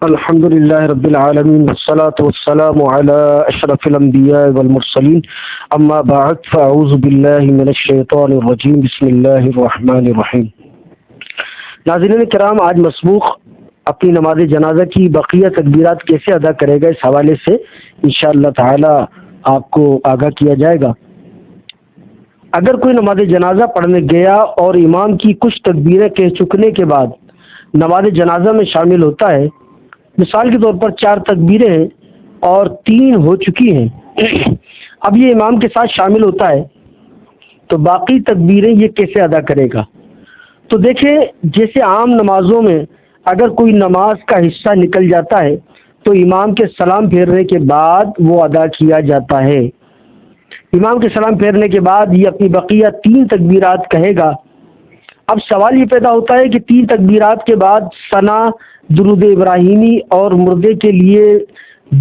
الحمد للہ رب العالمین والصلاة والسلام علی اشرف الانبیاء والمرسلین اما بعد فاعوذ باللہ من الشیطان الرجیم بسم اللہ الرحمن الرحیم۔ ناظرین کرام، آج مسبوق اپنی نماز جنازہ کی بقیہ تکبیرات کیسے ادا کرے گا، اس حوالے سے انشاءاللہ تعالی آپ کو آگاہ کیا جائے گا۔ اگر کوئی نماز جنازہ پڑھنے گیا اور امام کی کچھ تکبیریں کہہ چکنے کے بعد نماز جنازہ میں شامل ہوتا ہے، مثال کے طور پر 4 تکبیریں ہیں اور 3 ہو چکی ہیں، اب یہ امام کے ساتھ شامل ہوتا ہے تو باقی تکبیریں یہ کیسے ادا کرے گا؟ تو دیکھیں، جیسے عام نمازوں میں اگر کوئی نماز کا حصہ نکل جاتا ہے تو امام کے سلام پھیرنے کے بعد وہ ادا کیا جاتا ہے۔ امام کے سلام پھیرنے کے بعد یہ اپنی بقیہ 3 تکبیرات کہے گا۔ اب سوال یہ پیدا ہوتا ہے کہ 3 تکبیرات کے بعد ثنا، درود ابراہیمی اور مردے کے لیے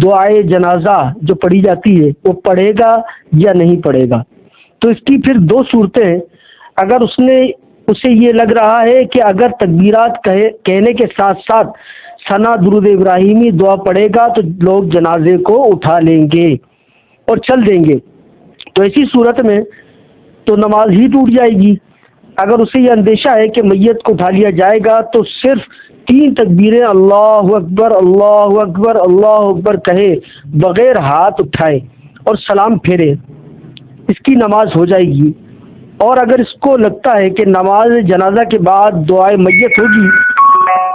دعائے جنازہ جو پڑھی جاتی ہے وہ پڑھے گا یا نہیں پڑھے گا؟ تو اس کی پھر 2 صورتیں ہیں۔ اگر اسے یہ لگ رہا ہے کہ اگر تکبیرات کہنے کے ساتھ ساتھ ثنا، درود ابراہیمی دعا پڑھے گا تو لوگ جنازے کو اٹھا لیں گے اور چل دیں گے، تو ایسی صورت میں تو نماز ہی ٹوٹ جائے گی۔ اگر اسے یہ اندیشہ ہے کہ میت کو اٹھا لیا جائے گا تو صرف 3 تکبیریں اللہ اکبر اللہ اکبر اللہ اکبر کہے بغیر ہاتھ اٹھائے اور سلام پھیرے، اس کی نماز ہو جائے گی۔ اور اگر اس کو لگتا ہے کہ نماز جنازہ کے بعد دعائے میت ہوگی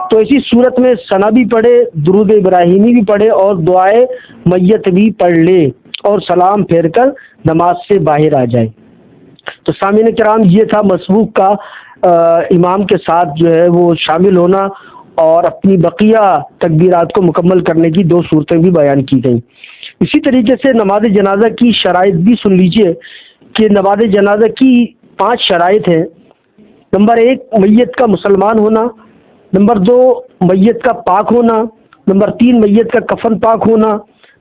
تو ایسی صورت میں ثنا بھی پڑھے، درود ابراہیمی بھی پڑھے اور دعائے میت بھی پڑھ لے اور سلام پھیر کر نماز سے باہر آ جائے۔ تو سامعین کرام، یہ تھا مسبوق کا امام کے ساتھ جو ہے وہ شامل ہونا اور اپنی بقیہ تکبیرات کو مکمل کرنے کی 2 صورتیں بھی بیان کی گئیں۔ اسی طریقے سے نماز جنازہ کی شرائط بھی سن لیجئے کہ نماز جنازہ کی 5 شرائط ہیں۔ نمبر 1، میت کا مسلمان ہونا۔ نمبر 2، میت کا پاک ہونا۔ نمبر 3، میت کا کفن پاک ہونا۔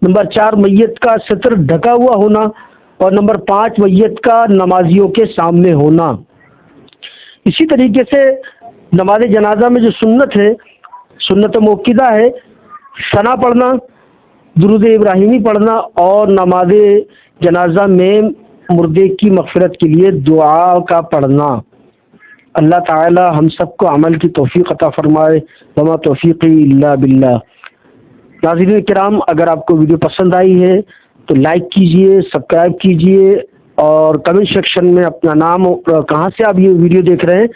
نمبر 4، میت کا ستر ڈھکا ہوا ہونا۔ اور نمبر 5، میت کا نمازیوں کے سامنے ہونا۔ اسی طریقے سے نماز جنازہ میں جو سنت ہے، سنت موقدہ ہے، ثنا پڑھنا، درود ابراہیمی پڑھنا اور نماز جنازہ میں مردے کی مغفرت کے لیے دعا کا پڑھنا۔ اللہ تعالی ہم سب کو عمل کی توفیق عطا فرمائے، وما توفیقی الا باللہ۔ ناظرین کرام، اگر آپ کو ویڈیو پسند آئی ہے تو لائک کیجئے، سبسکرائب کیجئے اور کمنٹ سیکشن میں اپنا نام اور کہاں سے آپ یہ ویڈیو دیکھ رہے ہیں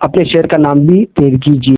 اپنے شہر کا نام بھی دیر کیجئے۔